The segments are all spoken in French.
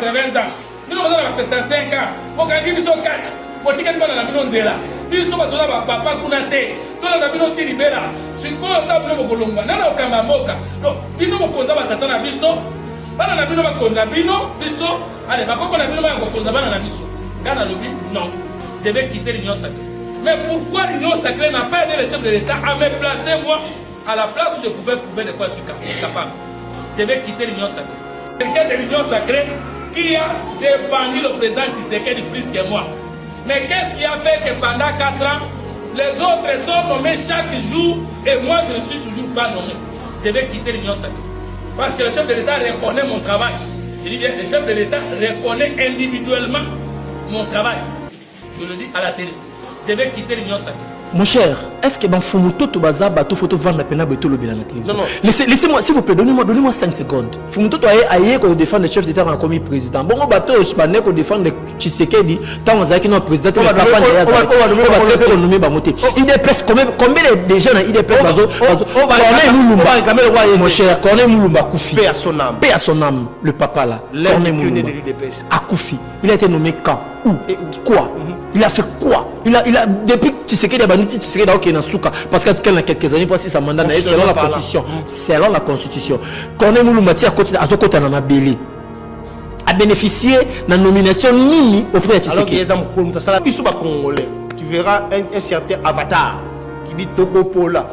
80 ans. Nous avons 75 ans. Pour qu'il y ait 4. Pour qu'il y ait un biso bazola ba papa kuna te tola na bino ti libera sikoyo ta bino bokolonga nana okamba mboka donc bino bokonza batata na biso bana na bino bakonza bino biso allez bakoko na bino bakonza bana na biso ngana lobi non je vais quitter l'union sacrée. Mais pourquoi l'union sacrée n'a pas aidé le chef de l'État à me placer moi à la place où je pouvais prouver de quoi je suis capable? Je vais quitter l'union sacrée. Quelqu'un de l'union sacrée qui a défendu le président Tshisekedi plus que moi. Mais qu'est-ce qui a fait que pendant 4 ans, les autres sont nommés chaque jour et moi je ne suis toujours pas nommé? Je vais quitter l'union sacrée. Parce que le chef de l'État reconnaît mon travail. Je dis bien, le chef de l'État reconnaît individuellement mon travail. Je le dis à la télé. Je vais quitter l'union sacrée. Mon cher, est-ce que dans Fumuto Tobaza, bateau photo vendre la peine de l'obéir à la télévision? Non. Laissez-moi, s'il vous plaît, donnez-moi 5 secondes. Fumuto aïe qu'on défend le chef d'État en commis président. Bon, bateau, je ne qu'on défend le Tshisekedi, tant on a qui notre président, on va nommer Bamoté. Il déplace combien de gens il déplace mon cher, Corneille Moulumba Koufi. Paix à son âme. Paix à son âme, le papa là. Corneille Moulumba. À Koufi. Il a été nommé quand? Où? Quoi? Il a fait quoi? Il a depuis Tshisekedi a banni Tshisekedi dans Kenasuka parce qu'il y a quelques années passé sa mandat selon la constitution. Selon la constitution. Corneille Moulumba a continué à côté de Nabeli. A bénéficié de la nomination Nini auprès de Tshisekedi. Alors tu verras un certain avatar qui dit Togopola.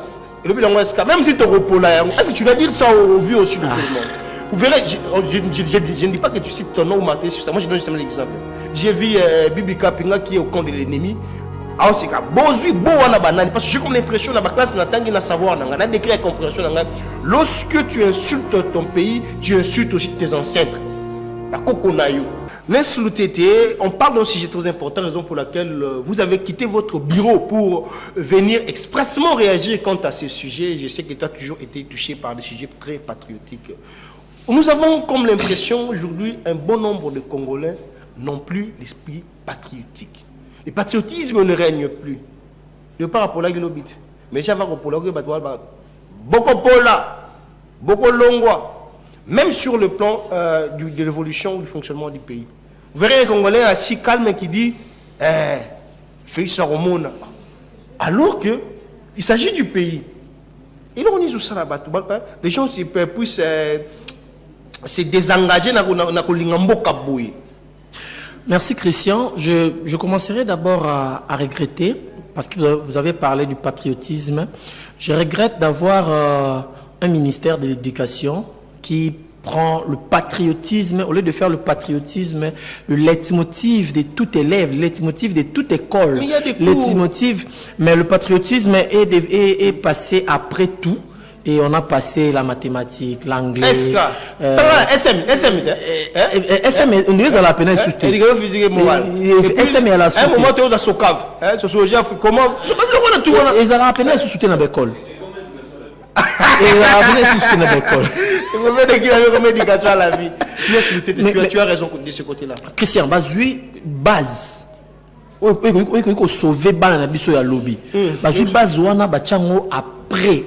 Et même si Togopola, est-ce que tu vas dire ça au vu aussi de tout le monde? Vous verrez, je ne dis pas que tu cites ton nom ou maté sur ça. Moi, je donne justement l'exemple. J'ai vu Bibi Kapinga qui est au camp de l'ennemi. Ah, c'est comme parce que j'ai comme l'impression dans ma classe, on a savoir, on a décrit la compréhension. Lorsque tu insultes ton pays, tu insultes aussi tes ancêtres. On parle d'un sujet très important, raison pour laquelle vous avez quitté votre bureau pour venir expressément réagir quant à ce sujet. Je sais que tu as toujours été touché par des sujets très patriotiques. Nous avons comme l'impression aujourd'hui un bon nombre de Congolais n'ont plus l'esprit patriotique. Le patriotisme ne règne plus. De par rapport à l'obit. Mais j'avais rapport à beaucoup Pola, beaucoup Longwa, même sur le plan de l'évolution du fonctionnement du pays. Vous verrez un Congolais assis calme qui dit Félix Romona. Alors que il s'agit du pays. Et là on est où ça là-bas? Les gens puissent se désengager dans le. Merci Christian. Je commencerai d'abord à regretter, parce que vous avez parlé du patriotisme. Je regrette d'avoir un ministère de l'éducation qui prend le patriotisme, au lieu de faire le patriotisme, le leitmotiv de tout élève, le leitmotiv de toute école. Mais il y a des cours. Mais le patriotisme est passé après tout. Et on a passé la mathématique, l'anglais. SM, on dirait à la peine insulté. SM est à la soutien. Un moment, tu es au Socav. Sociologie, comment? Ils ont la peine insulté dans l'école. Ils ont la peine insulté dans l'école. Il faut mettre qu'il avait comme éducation à la vie. Tu as raison de ce côté-là. Christian, base. Il faut sauver Bana Biso ya lobby. Base wana bachango après.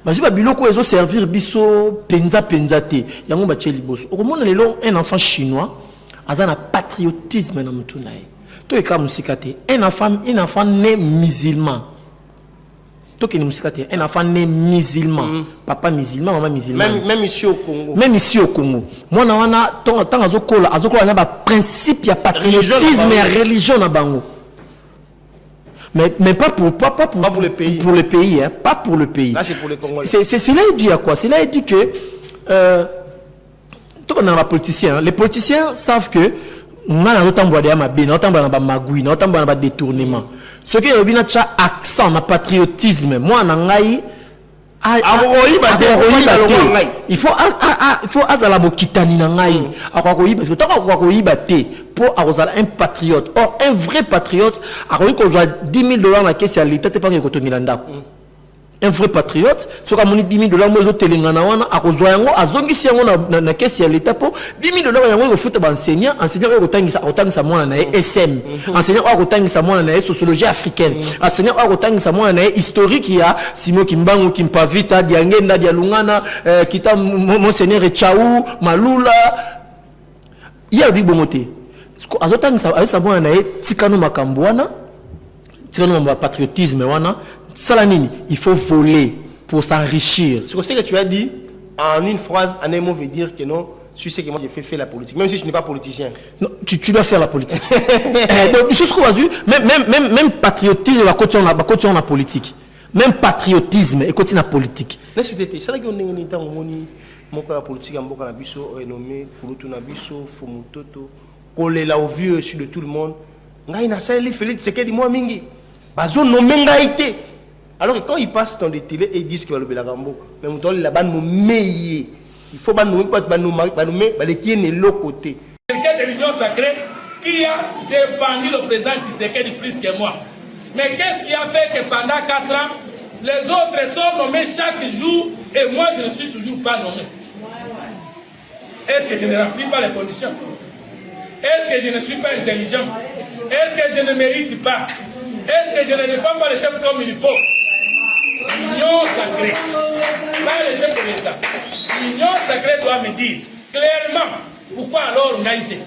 Parce que biloko ezo servir biso penza te. Yango bache liboso. Okomona lelo un enfant chinois azana patriotisme na mutu na ye. To eka musika te. Un enfant né musulman. To ke ni musika te. Un enfant né musulman. Papa musulman, maman musulman. Même ici au Congo. Même ici au Congo. Moi na wana tant azokola na ba principe ya patriotisme et religion na bango. Mais pas pour le pays. Pour le pays, hein. Pas pour le pays. Là, c'est pour les Congolais. C'est là il dit à quoi? C'est là il dit que les politiciens savent que nous avons un détournement. Ce qui est un accent, un patriotisme. Moi, il faut azala mokitani na ngai akokoyi parce que tant akokoyi baté pour azala un patriote. Or un vrai patriote akoyi ko za $10,000 na caisse ya l'état te pas que kotongila ndako. Un vrai patriote soka moni $10,000 mo zo telengana wana akozwa yango azongisi yango na caisse ya l'état pour $10,000 yango ko futa ba enseignant ko tangisa mwana na SM enseignant ko tangisa mwana na sociologie africaine enseignant ko tangisa mwana na historique ya Simo Kimbangu Kimpavita Diangenda Dialungana kita Monseigneur Chaou Malula il y a des bonté azotan ça ça bon na tikano makambwana tikano ma patriotisme wana salanini il faut voler pour s'enrichir. C'est ce que tu as dit en une phrase, en un mot veut dire que non, tu sais que moi j'ai fait la politique, même si je n'ai pas politicien. Non, tu dois faire la politique. Donc, ce qu'on a vu, même patriotisme, va continuer la politique. Même patriotisme, et continue la politique. Laisse moi dire, c'est là qu'on est dans la politique, on a vu renommé, Kouloutou Nabiso, Fumutoto, collé là au vieux sur de tout le monde. On a une assaille, Félix, c'est qu'il dit moi, Mingi. Bazo no mengaïté. Alors que quand ils passent dans des télés et ils disent qu'ils vont le Rambo, mais on doit là-bas nommer. Il faut pas nommer qui est de l'autre côté. Quelqu'un de l'Union sacrée qui a défendu le président Tshisekedi plus que moi. Mais qu'est-ce qui a fait que pendant 4 ans, les autres sont nommés chaque jour et moi je ne suis toujours pas nommé? Est-ce que je ne remplis pas les conditions? Est-ce que je ne suis pas intelligent? Est-ce que je ne mérite pas? Est-ce que je ne défends pas les chefs comme il faut? L'Union sacrée, pas le chef de l'État. L'Union sacrée doit me dire clairement pourquoi alors on a été.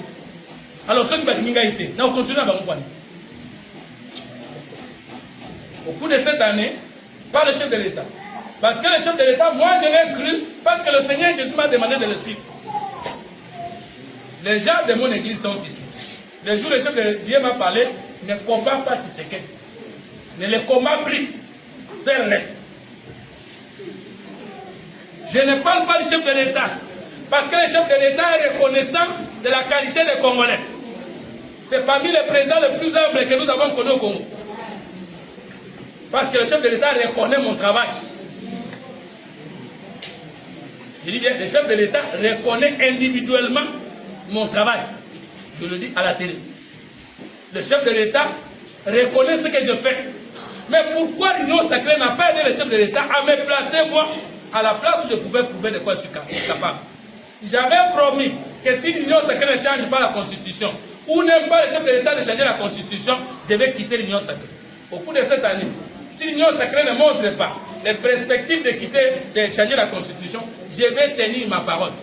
Alors ceux qui ont été, on continue à m'accompagner. Au cours de cette année, pas le chef de l'État. Parce que le chef de l'État, moi je l'ai cru, parce que le Seigneur Jésus m'a demandé de le suivre. Les gens de mon église sont ici. Le jour où le chef de Dieu m'a parlé, ne combat pas Tshisekedi. Ne le combat plus. Serre-les. Je ne parle pas du chef de l'État. Parce que le chef de l'État est reconnaissant de la qualité des Congolais. C'est parmi les présidents les plus humbles que nous avons connus au Congo. Parce que le chef de l'État reconnaît mon travail. Je dis bien, le chef de l'État reconnaît individuellement mon travail. Je le dis à la télé. Le chef de l'État reconnaît ce que je fais. Mais pourquoi l'Union sacrée n'a pas aidé le chef de l'État à me placer, moi, à la place où je pouvais prouver de quoi je suis capable? J'avais promis que si l'Union sacrée ne change pas la Constitution, ou n'aime pas le chef de l'État de changer la Constitution, je vais quitter l'Union sacrée. Au cours de cette année, si l'Union sacrée ne montre pas les perspectives de changer la Constitution, je vais tenir ma parole.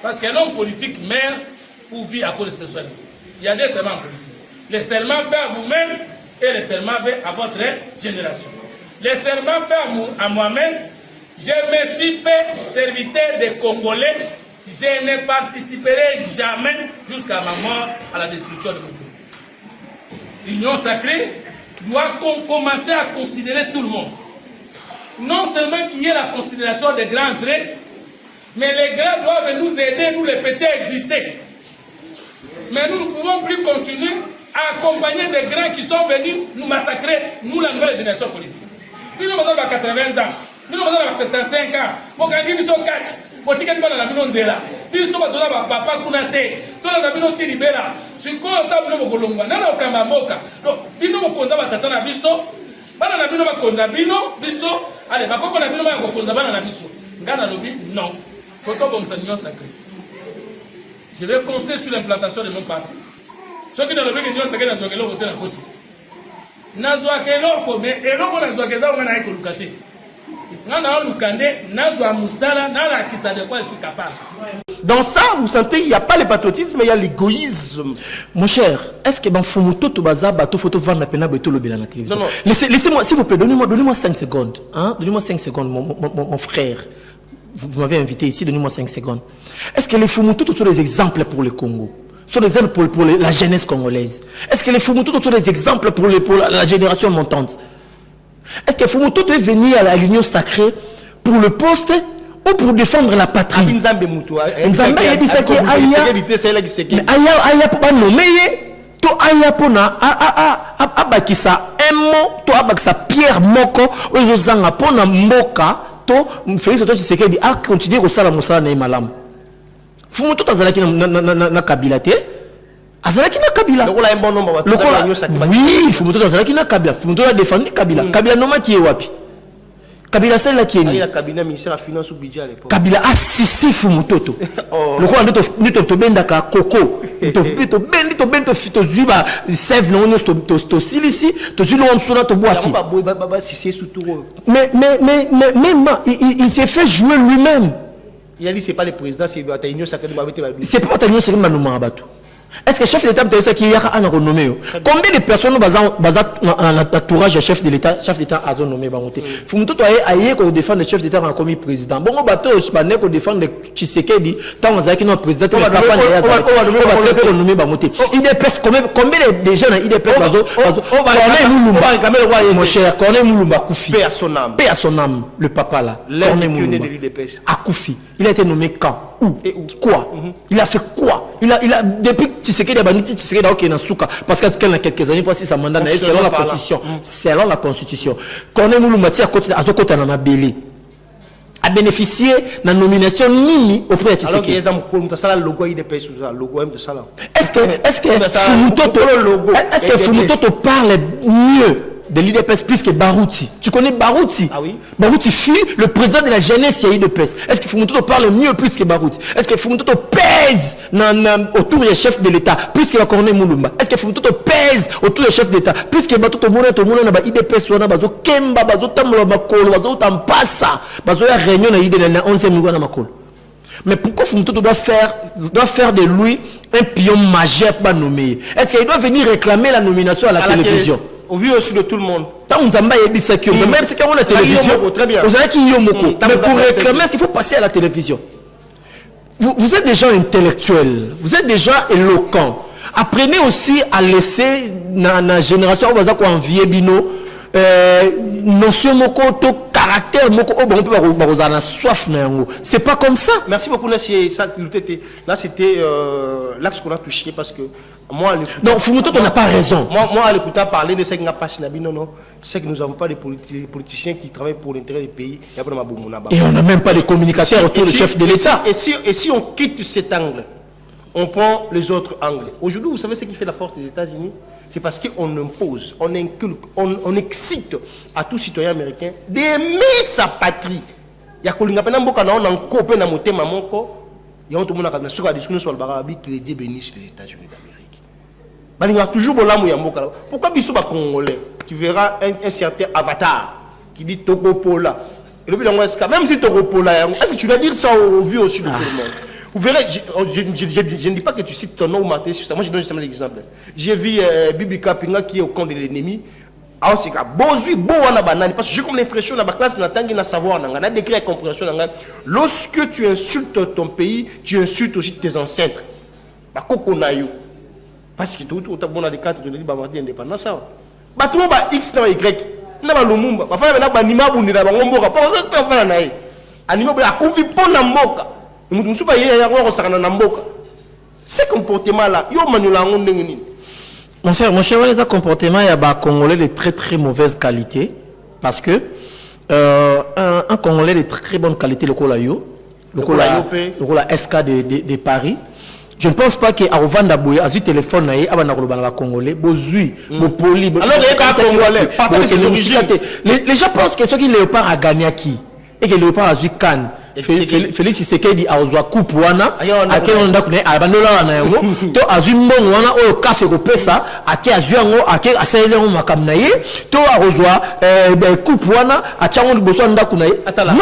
Parce qu'un homme politique meurt ou vit à cause de ce serment. Il y a des serments politiques. Le serment fait à vous-même et le serment fait à votre génération. Le serment fait à moi-même, je me suis fait serviteur des Congolais, je ne participerai jamais jusqu'à ma mort à la destruction de mon pays. L'Union sacrée doit commencer à considérer tout le monde. Non seulement qu'il y ait la considération des grands traits, mais les grands doivent nous aider, nous les petits à exister. Mais nous ne pouvons plus continuer à accompagner des grands qui sont venus nous massacrer, nous la nouvelle génération politique. Nous sommes à 80 ans, nous sommes à 75 ans, nous sommes à 4 botikani bana na bino nzela biso bazola ba papa kuna te tola na bino tilibela sikoyo ta bino bokolongwa nana okamba mboka donc bino mokonza batata na biso bana na bino bakonza bino biso allez bakoko na bino ba kokonza bana na biso ngana lobi non photo bon Union sacrée. Je vais compter sur l'implantation de mon parti. Ceux qui ne le veulent pas, c'est que nous avons voté la cause. Nous avons mais eloko na zwa keza ngana iko lukate. Ngana lukande na zwa musala na la kisa de quoi je suis capable. Dans ça, vous sentez il n'y a pas le patriotisme, il y a l'égoïsme. Mon cher, est-ce que dans Fumuto Tobaza bateau photo vendre la pena beto lobela na télévision? Non. Laissez-moi s'il vous plaît, donnez-moi 5 secondes, hein? Donnez-moi 5 secondes mon frère. Vous m'avez invité ici, donnez-moi 5 secondes. Est-ce que les Fumuto sont des exemples pour le Congo? Sont des exemples pour la jeunesse congolaise? Est-ce que les Fumuto sont des exemples pour la génération montante? Est-ce que Fumuto doit venir à l'Union sacrée pour le poste ou pour défendre la patrie? Nzambe yebisaki aya aya pour nommer to aya pona abakisa emo to abakisa Pierre moko oyo zanga pona mboka to Félix to Tshisekedi a continuer ko sala musala na malamu. Fumuto tazalaki na Kabila te azalaki na Kabila lokola un bon nombre lokola oui Fumuto tazalaki na Kabila Fumuto a défendu Kabila Kabila noma ki wapi Kabila c'est là qui est né. Il y a cabinet ministère de la finance ou budget à l'époque. Kabila a sisi Fumuto. Le quoi to benda ka koko. To benda to zuba save no no to silisi to zulo on sona to boaki. Mais il s'est fait jouer lui-même. Il a dit c'est pas le président, c'est Bataillon Sacré c'est pas Bataillon Sacré Manouma Abatou. Est-ce que le chef de l'État peut qui y a un renommé? Combien de personnes basent l'entourage du chef de l'État a nommé Bangote? Faut nous ailleurs qu'on défend le chef d'État en comme président. Bon, on bateau, je ne qu'on défend le Tshisekedi, tant on a qui notre président, on va nommer Bangote. Il dépasse combien de gens il dépasse mon cher, Corneille Moulumba Koufi. Paix à son âme, le papa là. Corneille Moulumba. À Koufi. Il a été nommé quand? Où? Quoi? Il a fait quoi? Il a depuis Tshisekedi a banni Tshisekedi OK na souka parce qu'il y a quelques années passé sa mandat selon la constitution. Selon la constitution. Corneille Moulumba a côté na mabeli. A bénéficié de la nomination Nini auprès de Tshisekedi. Alors qu'il y a logo IDPS logo de ça là. Est-ce que Fumutoto parle mieux de l'IDPS plus que Barouti? Tu connais Barouti? Ah oui. Barouti fut le président de la jeunesse IDPS. Est-ce que Fumutoto parle mieux plus que Barouti? Est-ce que Fumutoto pèse autour des chefs de l'État plus que la Corneille Moulumba? Est-ce que Fumutoto pèse autour des chefs d'État plus que Batoto Mouna na ba IDPS wana bazo kemba bazo tamula makolo bazo tampasa bazo ya réunion na IDPS na 11e niveau na makolo? Mais pourquoi Fumutoto doit faire de lui un pion majeur pour nommer? Est-ce qu'il doit venir réclamer la nomination à la télévision? Au vu aussi de tout le monde. Tant on zamba yebi sekio, même si on a la télévision, vous avez qui yomoko. Mais pour réclamer, est-ce qu'il faut passer à la télévision? Vous êtes des gens intellectuels, vous êtes des gens éloquents. Apprenez aussi à laisser la génération où vous avez envié bino notion moko to caractère moko on peut pas la soif na yango. C'est pas comme ça. Merci beaucoup là c'était l'axe qu'on a touché parce que moi donc Fumutoto n'a pas raison. Moi à l'écouter parler de ce qui n'a pas Sinabi non c'est que nous n'avons pas de politiciens qui travaillent pour l'intérêt du pays et on n'a même pas de communicateurs autour du chef de l'État. Et si on quitte cet angle, on prend les autres angles. Aujourd'hui, vous savez ce qui fait la force des États-Unis? C'est parce qu'on impose, on inculque, on excite à tout citoyen américain d'aimer sa patrie. Il y a que les dieux bénissent les États-Unis d'Amérique. Pourquoi ils sont congolais? Tu verras un certain avatar qui dit Togopola. Même si Togopola, est-ce que tu dois dire ça au vu aussi de tout le monde? Vous verrez, je ne dis pas que tu cites ton nom ou maté sur ça. Moi, je donne justement l'exemple. J'ai vu Bibi Kapinga qui est au camp de l'ennemi. Parce que j'ai comme l'impression dans ma classe, na savoir, na décret compréhension. Lorsque tu insultes ton pays, tu insultes aussi tes ancêtres. Parce que tout le monde a des cartes de l'indépendance indépendance. Tout le monde a X et Y. Il y a Lumumba. Il y a Anima Bundi, il y a Mboka. Anima Bundi, il y a Mboka. Ces comportements-là, mon cher, les comportements, il y a des Congolais de très très mauvaise qualité. Parce que un Congolais de très bonne qualité, le SK de Paris, je ne pense pas qu'à Ovanda Bouye, à ce téléphone, il y a des Congolais, poli. Alors, les gens pensent que ceux qui Léopard a gagné à qui? Et que Léopard a eu Cannes. Félix Tshisekedi a ozwa coupe wana akeli on ndakune abandola wana yango to azwi mbongo wana oyo kafe ko pesa ake azwi yango ake asaile ngo makamna ye to azwa coupe wana achango liboso ndakuna ye atala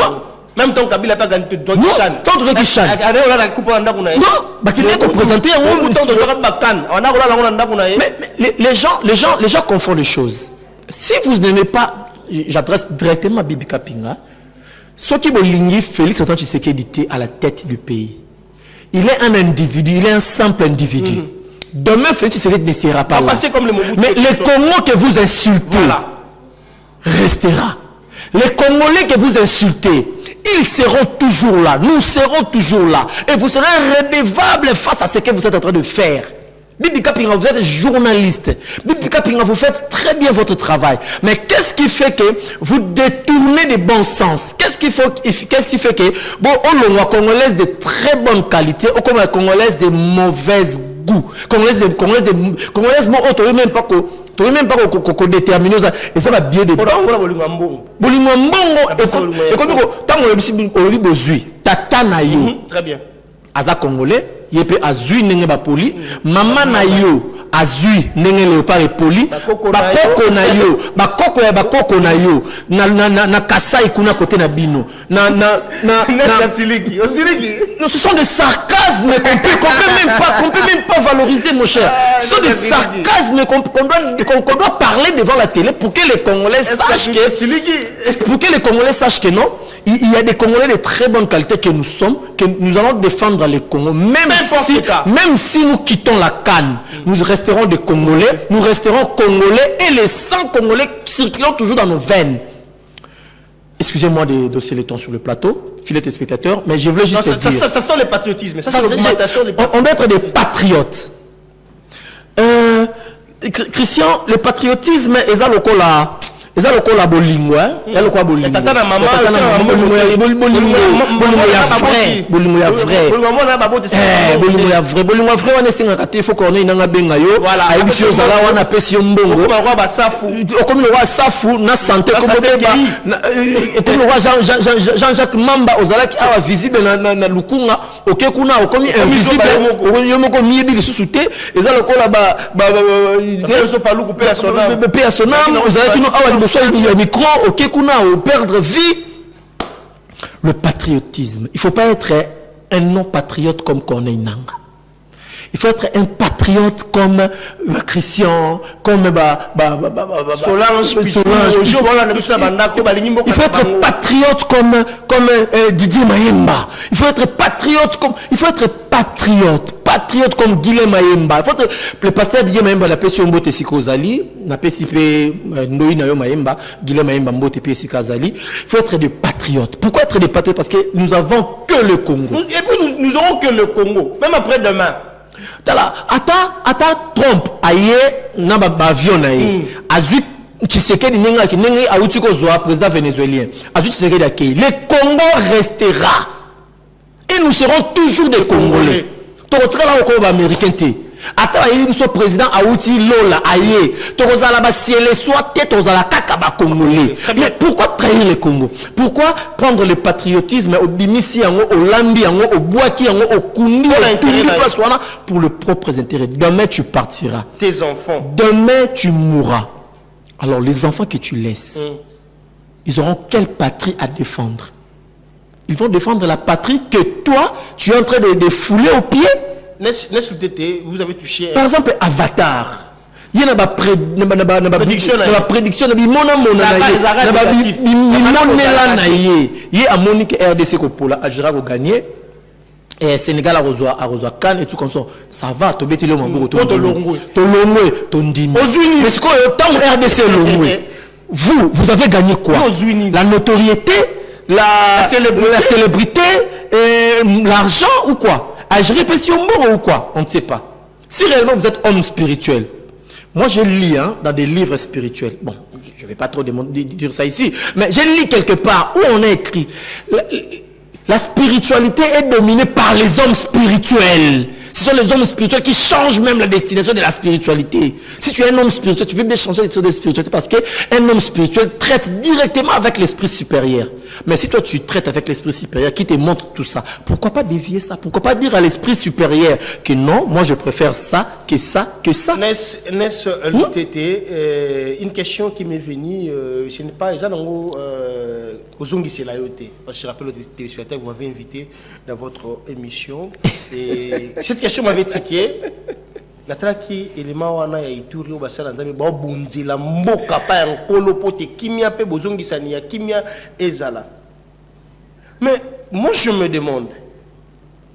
même ton Kabila pas gagné ton Kishan ton Kishan allez on a la coupe ndakuna ye non bakile ko présenter yango ton de bakan on a la ndakuna ye mais les gens confondent les choses. Si vous n'aimez pas, j'adresse directement à Bibi Kapinga. Ce qui est Félix Antoine Tshisekedi à la tête du pays. Il est un individu, il est un simple individu. Demain, Félix Tshisekedi ne sera pas là. Mais les Congolais que vous insultez restera. Les Congolais que vous insultez, ils seront toujours là. Nous serons toujours là. Et vous serez redevables face à ce que vous êtes en train de faire. Bibi Kapinga, vous êtes journaliste. Bibi Kapinga, vous faites très bien votre travail. Mais qu'est-ce qui fait que vous détournez des bons sens? Qu'est-ce qui fait que, bon, on a Congolaises de très bonne qualité, ou comme la Congolaise de mauvaise goût. Congolaise, bon, on ne même pas qu'on détermine ça. Et ça va bien de bon. Et comme tant on le dit, tata na yo. Très bien. Aza Congolais. Yepe azui nenge ba poli mama na yo azui ndenge léopard et poli bakoko na yo na Kasai kuna côté na bino na non, ce sont des sarcasmes qu'on peut même pas valoriser, mon cher. Ce sont des sarcasmes qu'on doit parler devant la télé pour que les Congolais sachent que non, il y a des Congolais de très bonne qualité que nous sommes, que nous allons défendre les Congos. Même si nous quittons la Cannes, nous resterons des Congolais, nous resterons Congolais et les 100 Congolais circulant toujours dans nos veines. Excusez-moi de dossier le temps sur le plateau, filet des spectateurs, mais je voulais juste dire... Ça sent le patriotisme. On doit être des patriotes. Christian, le patriotisme est à l'école. Eza lokola bolingo ya lokola bolingo tata na mama bolingo ya vrai wana singa kate faut qu'on ait nanga benga yo aibisi ozala wana pesi mbongo okoma ba safu okomi wa safu na santé comme beba okomi wa Jean-Jacques Mamba ozala ki awa visible na lukunga okekuna okomi invisible yo moko miyebi lisusu te eza lokola ba so paluku pe sonam ozala kino awa le micro, ok, kuna perdre vie. Le patriotisme. Il ne faut pas être un non-patriote comme Corneille Nangaa. Il faut être un patriote comme Christian, comme Solange. Il faut être patriote comme Didier Mayemba. Il faut être patriote comme Guilhem Mayemba. Le pasteur Didier Mayemba n'a pas si Mbote Sikozali, n'a pas si Noï Nayo Mayemba, Guilhem Mayemba Mbote Sikazali. Il faut être des patriotes. Pourquoi être des patriotes? Parce que nous n'avons que le Congo. Et puis nous n'aurons que le Congo, même après demain. Ata Trump aye na avion na ye azui Tshisekedi nenga ki nenga auti ko zoa président vénézuélien azui Tshisekedi akei le Congo restera et nous serons toujours des Congolais tokotra la ko ba américain te ata ayi so président auti lola aye tokozala ba ciel soit tête ozala kaka ba Congolais. Mais pourquoi trahir le Congo? Pourquoi prendre le patriotisme au bimisi yango au lambi yango au boaki yango au kundi pour le propre intérêt? Demain tu partiras, tes enfants, demain tu mourras. Alors les enfants que tu laisses, ils auront quelle patrie à défendre? Ils vont défendre la patrie que toi tu es en train de fouler aux pieds. Vous avez touché. Par exemple, Avatar. Il y a une prédiction. Il y a Monique RDC Kopola, Ajira ko gagner. Et Sénégal a reçu Cannes et tout comme ça. Ça va, tu bêtis le mambo. Tu l'ongwe, tu ndimi. Mais ce qu'on a RDC l'ongwe. Vous avez gagné quoi? La notoriété, la célébrité, l'argent ou quoi? Agir ou quoi? On ne sait pas. Si réellement vous êtes homme spirituel, moi je lis dans des livres spirituels. Bon, je ne vais pas trop dire ça ici, mais je lis quelque part où on a écrit la spiritualité est dominée par les hommes spirituels. Ce sont les hommes spirituels qui changent même la destination de la spiritualité. Si tu es un homme spirituel, tu veux bien changer la destination de la spiritualité parce qu'un homme spirituel traite directement avec l'esprit supérieur. Mais si toi tu traites avec l'esprit supérieur qui te montre tout ça, pourquoi pas dévier ça? Pourquoi pas dire à l'esprit supérieur que non, moi je préfère ça, que ça, que ça? Une question qui m'est venue, ce n'est pas parce que je rappelle aux téléspectateurs, vous m'avez invité dans votre émission. Et cette question m'avait tiqué. Natraki élément wana ya ituri obasala nzambe ba bunzila mboka pa ya nkolo pote kimia pe bozongisani ya kimia ezala. Mais moi je me demande,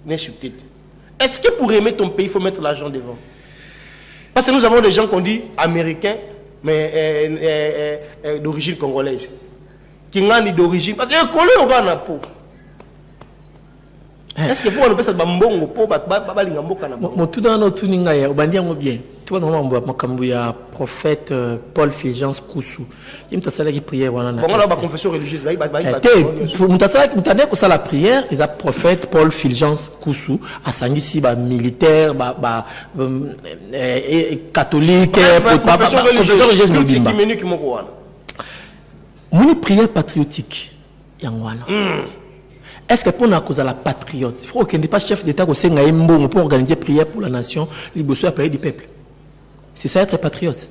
est-ce que pour aimer ton pays il faut mettre l'argent devant? Parce que nous avons des gens qu'on dit américains mais d'origine congolaise. Qui ngani d'origine parce que collé au Ghana po. Est-ce que vous on peut ça bambongo po ba linga mboka na bo. Motuda no tuninga ya obandia ngo bien. Tu vois normalement makambu ya prophète Paul Fulgence Koussou. Yimta sala ki prière wana na. Bon là ba confession religieuse ba mutasala mutane ko sala prière, ils a prophète Paul Fulgence Koussou asangisi ba militaire ba catholique confession religieuse mobimba. Mon prière patriotique yangwana. Est-ce que pour nous cause la patriote, il faut qu'il n'y ait pas chef d'État qui pour organiser prière pour la nation, les besoins à payer du peuple. C'est ça être patriote.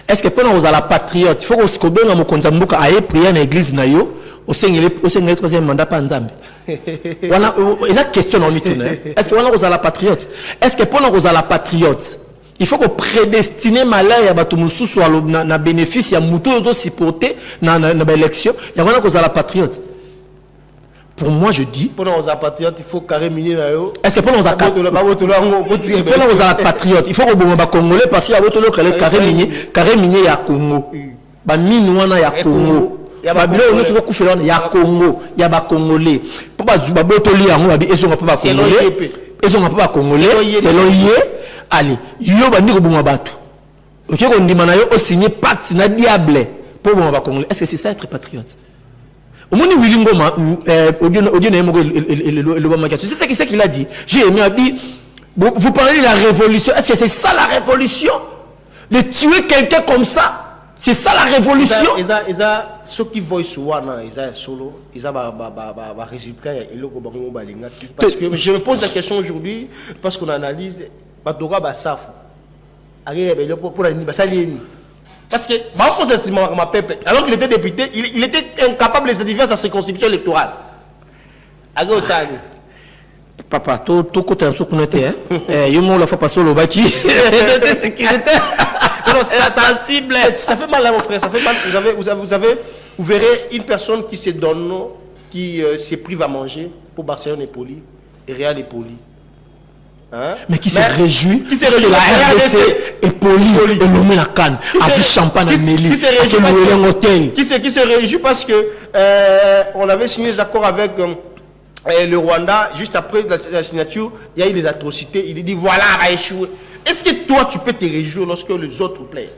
Est-ce que pendant que vous êtes patriote, il faut que vous soyez dans Konzambuka aille prier dans l'église nayo, au sein le troisième mandat pas Nzambe. Voilà, il y a une question en mythe. Est-ce que pendant que vous êtes patriote, est-ce que pendant que vous êtes patriote, il faut que prédestiner malheur ya batu mususu na bénéfice ya muto yo supporter na élection, il y a pendant que vous êtes patriote. Pour moi, je dis. Pendant que vous êtes patriote, il faut carré mini na yo. Est-ce que pendant que vous êtes patriote, il faut que vous êtes congolais parce qu'il y a votre carré minier ya Congo. Ba minouana ya Congo. Ya ba bilo nous faut couper ya Congo, ya ba congolais. Pour ba zuba botoli yango ba ezo pas congolais. Ezo pas congolais, c'est loyé. Allez, yo ba ndiko bonga batu. OK ko ndima na yo o signer pacte na diable pour bonga ba congolais. Est-ce que c'est ça être patriote? Au moins Willy Ngoma c'est ça qu'il a dit. J'ai aimé dit vous parlez de la révolution. Est-ce que c'est ça la révolution? De tuer quelqu'un comme ça? C'est ça la révolution? Ceux qui voient souvent solo, ils ont un résultat. Parce que je me pose la question aujourd'hui parce qu'on analyse Badoga Bassafou. Parce que alors qu'il était député, il était incapable de se différer sa circonscription électorale. Papa, tout côté de ce qu'on était, il y a la fois passé au baki. Ça fait mal, mon frère. Ça fait mal. Vous verrez une personne qui se donne, qui se prive à manger pour Barcelone et Poli, et Real et Poli. Hein? Mais qui se réjouit que la RDC est poli et nommé la canne, a vu champagne à Méli, qui se réjouit parce que on avait signé des accords avec le Rwanda. Juste après la signature, il y a eu des atrocités. Il dit voilà, a échoué. Est-ce que toi tu peux te réjouir lorsque les autres plaît?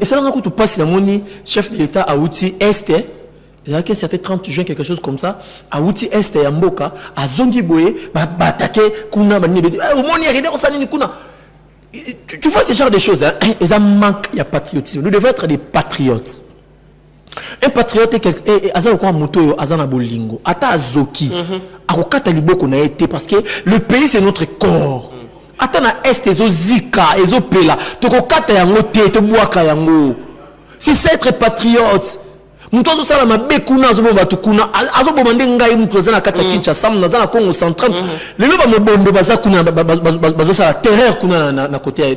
Et ça, quand tu passes dans mon chef de l'État à Outi Est, il y a certains 30 juin, quelque chose comme ça, à Outi Est et à Mboka, à Zongiboye, attaquer Kuna, au monde tu vois ce genre de choses, hein? Et ça manque, il y a patriotisme. Nous devons être des patriotes. Un patriote est aza kwa moto azana bolingo ata azoki akokata liboko na été parce que le pays c'est notre corps. Ata na est ezo zika ezo pela tokokata yango te to boaka yango. C'est ça être patriote. Muto to sala mabe kuna azobomba tukuna azobomba ndengai muto azana kata Kinshasa na Congo central. Lelo ba mobondo baza kuna bazo sala terreur kuna na côté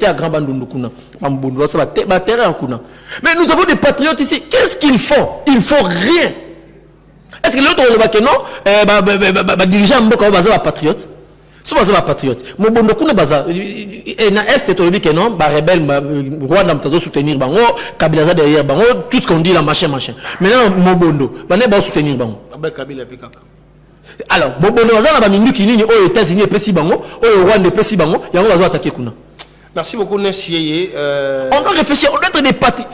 à Grand Bandundu kuna. Ba mobondo sala ba terreur kuna. Mais nous avons des patriotes ici. Qu'est-ce qu'ils font? Ils font rien. Est-ce que l'autre on va que non ba dirigeant mboka baza ba patriote? Si vous êtes patriote, mon bon coup baza et na est to dit que non, ba rebelle Rwanda mtazo soutenir bango, Kabila derrière bango, tout ce qu'on dit là machin. Maintenant mon bondo, ba ne ba soutenir bango. Ba Kabila pe kaka. Alors, mon bondo baza na ba minduki nini aux États-Unis pesi bango, aux Rwanda pesi bango, yango bazo attaquer kuna. Merci beaucoup Nessié. On doit réfléchir, on doit être des patriotes.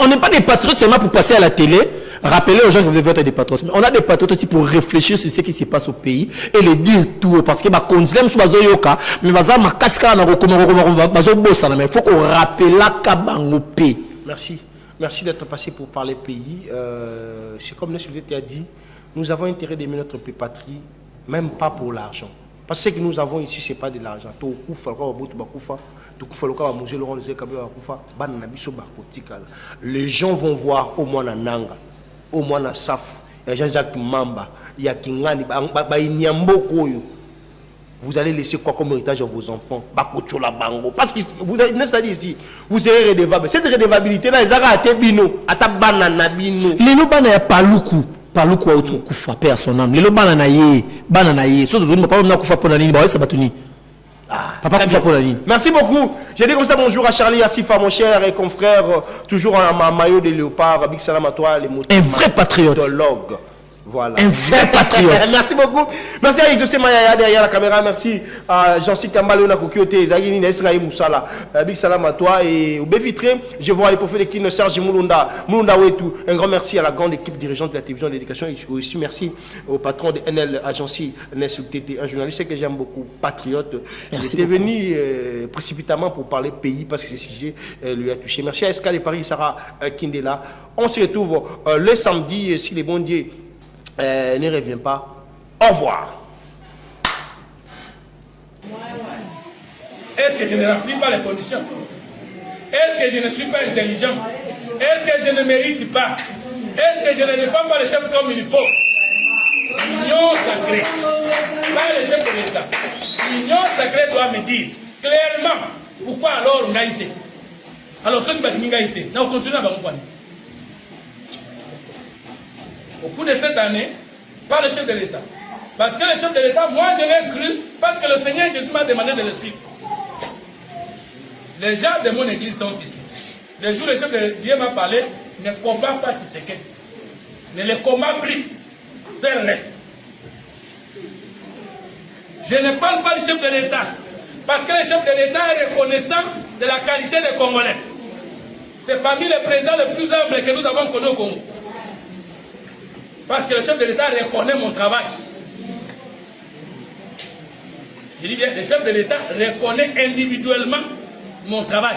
On n'est pas des patriotes seulement pour passer à la télé. Rappeler aux gens que vous devez être des patriotes. Mais on a des patriotes aussi pour réfléchir sur ce qui se passe au pays et le dire tout. Parce que ma consulem sous bazo yoka, mais baza ma casca na bazo bossa, mais il faut qu'on rappelle la kabangopé. Merci. Merci d'être passé pour parler pays. C'est comme Nessuité a dit, nous avons intérêt d'aimer notre patrie, même pas pour l'argent. Parce que ce que nous avons ici, ce n'est pas de l'argent. Les gens vont voir au moins Nanga, au moins Safou, il y a Jean-Jacques Mamba, il y a Kingani, vous allez laisser quoi comme héritage à vos enfants? Parce que vous avez dit ici, vous serez redevable. Cette redevabilité-là, ils ont raté Bino, Atabanana Bino. Les noms n'ont pas loukou. Par le quoi autre kufa père son âme. Les bananaye, surtout ne pas me kufa pour la ligne, ça va tenir. Papa kufa pour la ligne. Merci beaucoup. J'ai dit comme ça bonjour à Charlie Assifa, mon cher et confrère, toujours en maillot de léopard. Big salam à toi, les mots. Un vrai patriote. Voilà. Un vrai patriote. Merci beaucoup. Merci à José Mayaya derrière la caméra. Merci à Jean-Cy Kambale Nakokiote, Zagini Nesraï Moussala. Big salam à toi. Et au Bévitré, je vois les profils de Kine Serge Moulunda Wetou. Un grand merci à la grande équipe dirigeante de la télévision de l'éducation. Et aussi merci au patron de NL Agency NSUTT, un journaliste que j'aime beaucoup, patriote. Il était venu précipitamment pour parler pays parce que ce sujet lui a touché. Merci à Escale Paris, Sarah Kindela. On se retrouve le samedi, si les bons dieux ne revient pas. Au revoir. Est-ce que je ne remplis pas les conditions? Est-ce que je ne suis pas intelligent? Est-ce que je ne mérite pas? Est-ce que je ne défends pas le chef comme il faut? L'union sacrée, pas le chef de l'État. L'union sacrée doit me dire clairement pourquoi alors on a été. Alors ceux qui ont été, nous continuons à faire. Au cours de cette année, pas le chef de l'État. Parce que le chef de l'État, moi je l'ai cru, parce que le Seigneur Jésus m'a demandé de le suivre. Les gens de mon église sont ici. Le jour où le chef de Dieu m'a parlé, ne combat pas Tshisekedi. Ne le combat plus. Serre-les. Je ne parle pas du chef de l'État. Parce que le chef de l'État est reconnaissant de la qualité des Congolais. C'est parmi les présidents les plus humbles que nous avons connus au Congo. Parce que le chef de l'État reconnaît mon travail. Je dis bien, le chef de l'État reconnaît individuellement mon travail.